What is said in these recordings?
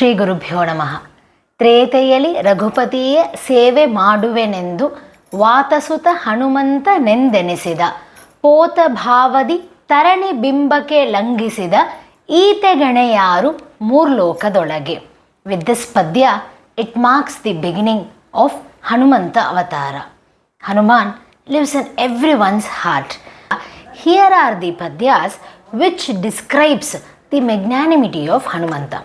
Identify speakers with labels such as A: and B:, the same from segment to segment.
A: ಶ್ರೀ ಗುರುಭ್ಯೋ ನಮಃ. ತ್ರೇತೆಯಲ್ಲಿ ರಘುಪತಿಯ ಸೇವೆ ಮಾಡುವೆನೆಂದು ವಾತಸುತ ಹನುಮಂತನೆಂದೆನಿಸಿದ, ಪೋತ ಭಾವದಿ ತರಣಿ ಬಿಂಬಕ್ಕೆ ಲಂಘಿಸಿದ ಈತೆಗಣೆಯಾರು ಮೂರ್ಲೋಕದೊಳಗೆ. ವಿತ್ ದಿಸ್ ಪದ್ಯ, it marks the beginning of Hanumanta Avatara. Hanuman lives in everyone's heart. Here are the padyas which describes the magnanimity of Hanumanta.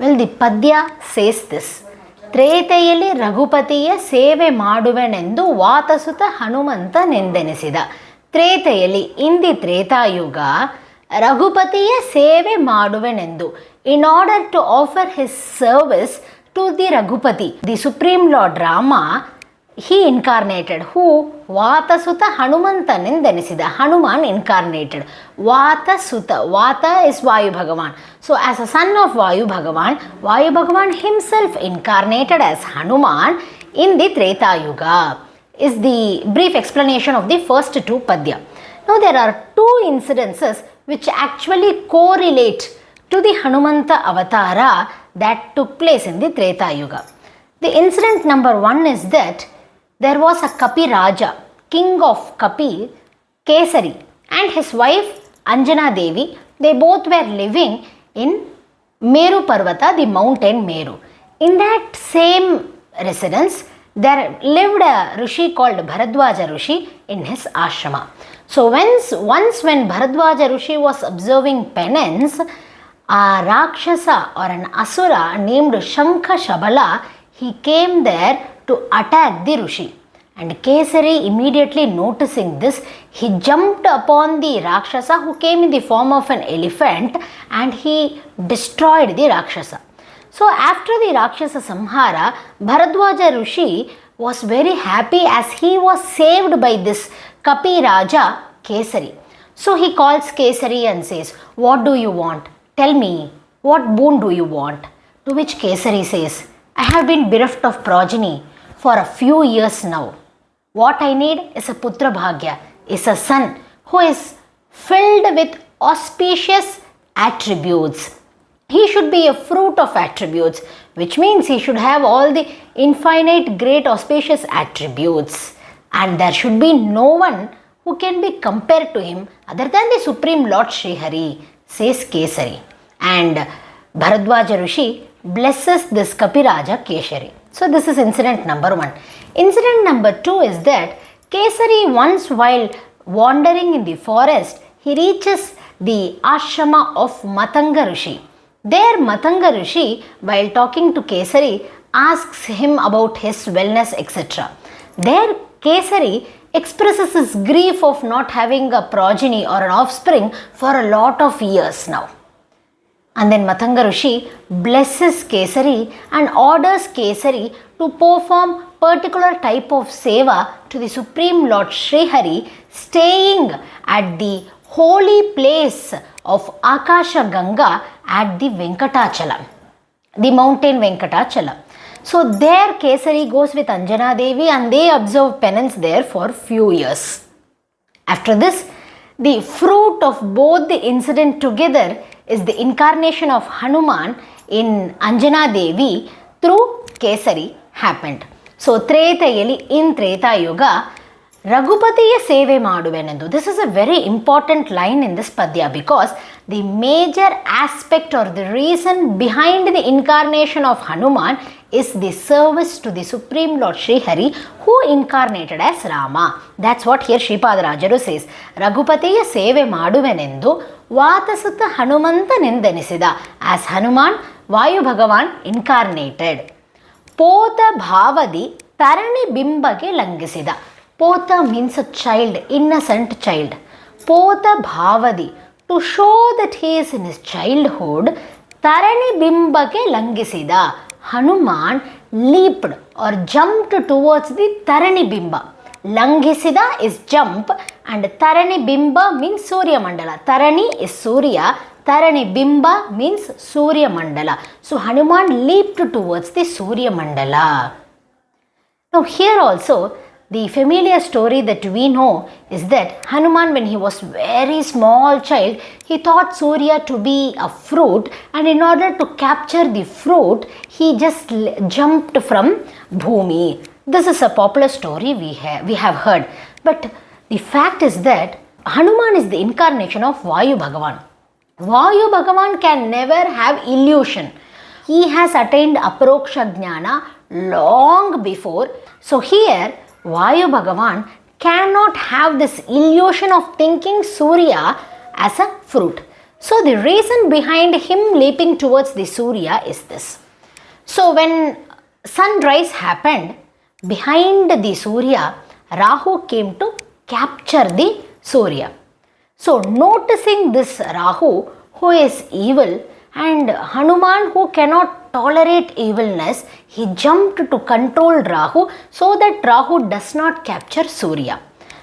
A: Well, the padya says this: ತ್ರೇತೆಯಲ್ಲಿ ರಘುಪತಿಯ ಸೇವೆ ಮಾಡುವೆನೆಂದು ವಾತಸುತ ಹನುಮಂತನೆಂದೆನಿಸಿದ. ತ್ರೇತೆಯಲ್ಲಿ, in the Treta Yuga, ರಘುಪತಿಯ ಸೇವೆ ಮಾಡುವೆನೆಂದು, in order to offer his service to the Raghupati, the Supreme Lord Rama, he incarnated. Who? Vatasuta Hanumantanendenisida. Hanuman incarnated. Vatasuta. Vata is Vayu Bhagavan. So as a son of Vayu Bhagavan himself incarnated as Hanuman in the Treta Yuga, is the brief explanation of the first two padya. Now there are two incidences which actually correlate to the Hanumanta Avatara that took place in the Treta Yuga. The incident number one is that there was a Kapi Raja, king of Kapi, Kesari, and his wife Anjana Devi. They both were living in Meru Parvata, the mountain Meru. In that same residence, there lived a Rishi called Bharadwaja Rishi in his ashrama. So once when Bharadwaja Rishi was observing penance, a Rakshasa or an Asura named Shankha Shabala, he came there to attack the Rishi. And Kesari, immediately noticing this, he jumped upon the Rakshasa who came in the form of an elephant, and he destroyed the Rakshasa. So after the Rakshasa Samhara, Bharadwaja Rishi was very happy as he was saved by this Kapi Raja Kesari. So he calls Kesari and says, "What do you want? Tell me, what boon do you want?" To which Kesari says, "I have been bereft of progeny for a few years now. What I need is a putra bhagya, is a son who is filled with auspicious attributes. He should be a fruit of attributes, which means he should have all the infinite great auspicious attributes. And there should be no one who can be compared to him other than the Supreme Lord Sri Hari," says Kesari. And Bharadwaja Rishi blesses this Kapiraja Kesari. So this is incident number one. Incident number two is that Kesari, once while wandering in the forest, he reaches the ashrama of Matanga Rishi. There Matanga Rishi, while talking to Kesari, asks him about his wellness, etc. There Kesari expresses his grief of not having a progeny or an offspring for a lot of years now. And then Matanga Rishi blesses Kesari and orders Kesari to perform particular type of seva to the Supreme Lord Sri Hari, staying at the holy place of Akasha Ganga at the Venkatachala, the mountain Venkatachala. So there Kesari goes with Anjana Devi and they observe penance there for few years. After this, the fruit of both the incident together is the incarnation of Hanuman in Anjana Devi through Kesari happened. So Tretayali, in Treta Yuga, Raghupatiya seve maduvenendu. This is a very important line in this padya because the major aspect or the reason behind the incarnation of Hanuman is the service to the Supreme Lord Sri Hari, who incarnated as Rama. That's what here Sripadarajaru says. Raghupatiya seve maduvenendu Vatasuta Hanumantanendenisida. As Hanuman, Vayu Bhagavan incarnated. Pota bhavadi tarani bimbage langisida. Pota means a child, innocent child. Pota bhavadi, to show that he is in his childhood, tarani bimbage langisida. Hanuman leaped or jumped towards the tarani bimba. Langisida is jump and tarani bimba means Surya Mandala. Tarani is Surya, tarani bimba means Surya Mandala. So Hanuman leaped towards the Surya Mandala. Now here also the familiar story that we know is that Hanuman, when he was very small child, he thought Surya to be a fruit, and in order to capture the fruit, he just jumped from Bhumi. This is a popular story we have heard. But the fact is that Hanuman is the incarnation of Vayu Bhagavan. Vayu Bhagavan can never have illusion. He has attained Aproksha Jnana long before. So here, Vayu Bhagavan cannot have this illusion of thinking Surya as a fruit. So the reason behind him leaping towards the Surya is this. So when sunrise happened, behind the Surya, Rahu came to capture the Surya. So noticing this Rahu, who is evil, and Hanuman, who cannot tolerate evilness, he jumped to control Rahu so that Rahu does not capture Surya.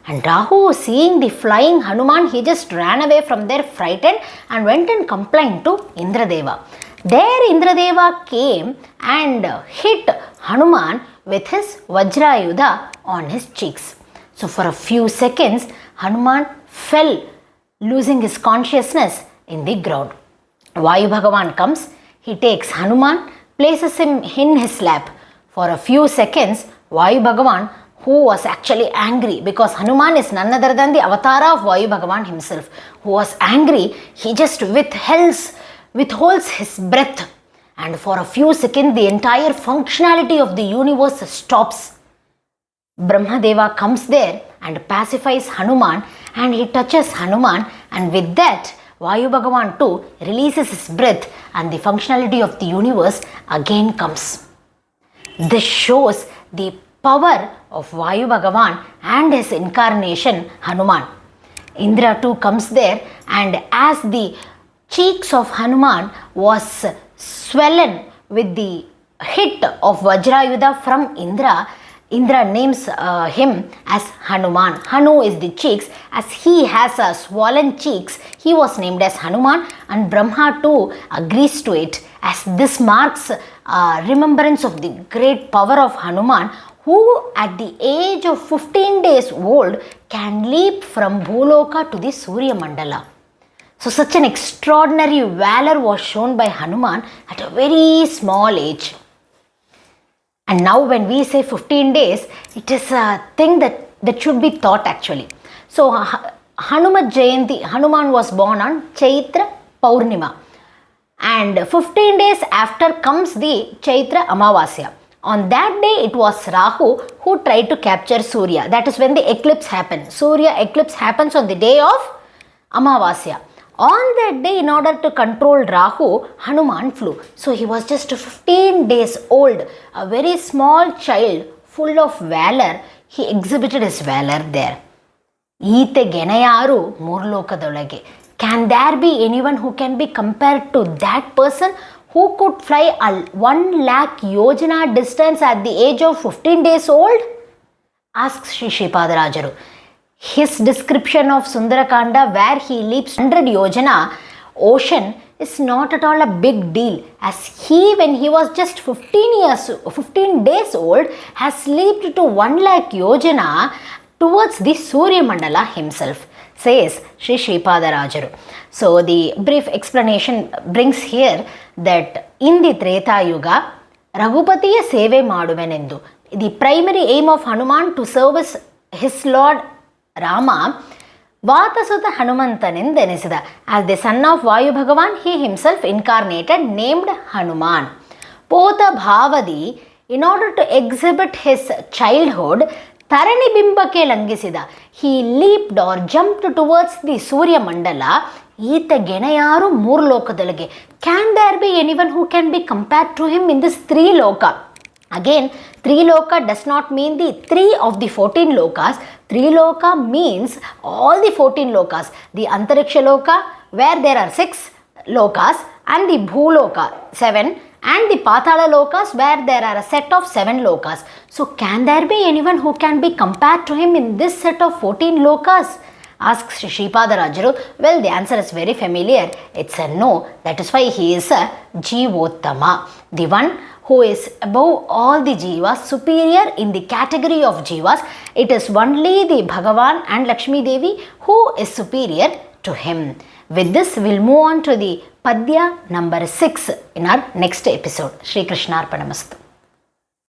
A: And Rahu, seeing the flying Hanuman, he just ran away from there frightened and went and complained to Indradeva. There Indradeva came and hit Hanuman with his Vajrayudha on his cheeks. So for a few seconds, Hanuman fell, losing his consciousness in the ground. Vayu Bhagavan comes, he takes Hanuman, places him in his lap. For a few seconds, Vayu Bhagavan, who was actually angry, because Hanuman is none other than the avatar of Vayu Bhagavan himself, who was angry, he just withholds his breath. And for a few seconds, the entire functionality of the universe stops. Brahmadeva comes there and pacifies Hanuman, and he touches Hanuman, and with that, Vayu Bhagavan too releases his breath, and the functionality of the universe again comes. This shows the power of Vayu Bhagavan and his incarnation Hanuman. Indra too comes there, and as the cheeks of Hanuman was swollen with the hit of Vajrayudha from Indra, Indra names him as Hanuman. Hanu is the cheeks. As he has swollen cheeks, he was named as Hanuman, and Brahma too agrees to it, as this marks remembrance of the great power of Hanuman, who at the age of 15 days old can leap from Bhuloka to the Surya Mandala. So such an extraordinary valor was shown by Hanuman at a very small age. And now when we say 15 days, it is a thing that should be thought actually. So Hanuman Jayanti, Hanuman was born on Chaitra Paurnima. And 15 days after comes the Chaitra Amavasya. On that day, it was Rahu who tried to capture Surya. That is when the eclipse happened. Surya eclipse happens on the day of Amavasya. On that day, in order to control Rahu, Hanuman flew. So he was just 15 days old, a very small child, full of valor. He exhibited his valor there. Ite genayaru murlokadolage. Can there be anyone who can be compared to that person who could fly a 1 lakh yojana distance at the age of 15 days old? Asks Sripadarajaru. His description of Sundarakanda, where he leaps 100 yojana ocean, is not at all a big deal, as he, when he was just 15 days old, has leaped to 1 lakh yojana towards the Surya Mandala himself, says Sripadarajaru. So the brief explanation brings here that in the Treta Yuga, Raghupatiya Seve Maduvenendu, the primary aim of Hanuman to service his Lord Rama, Vatasuta Hanumantanendenisida. As the son of Vayu Bhagavan, he himself incarnated, named Hanuman. Pota Bhavadi, in order to exhibit his childhood, Tarani Bimbake Langisida, he leaped or jumped towards the Surya Mandala. Ita Genayaru Murlokadalage. Can there be anyone who can be compared to him in this 3 loka? Again, 3 loka does not mean the 3 of the 14 lokas. 3 loka means all the 14 lokas. The Antariksha loka, where there are 6 lokas, and the Bhuloka 7, and the Patala lokas, where there are a set of 7 lokas. So can there be anyone who can be compared to him in this set of 14 lokas? Asks Sripadarajaru. Well, the answer is very familiar. It's a no. That is why he is a Jivottama, the one who is above all the jivas, superior in the category of jivas. It is only the Bhagavan and Lakshmi Devi who is superior to him. With this, we'll move on to the Padya number 6 in our next episode. Shri Krishnarpanamastu.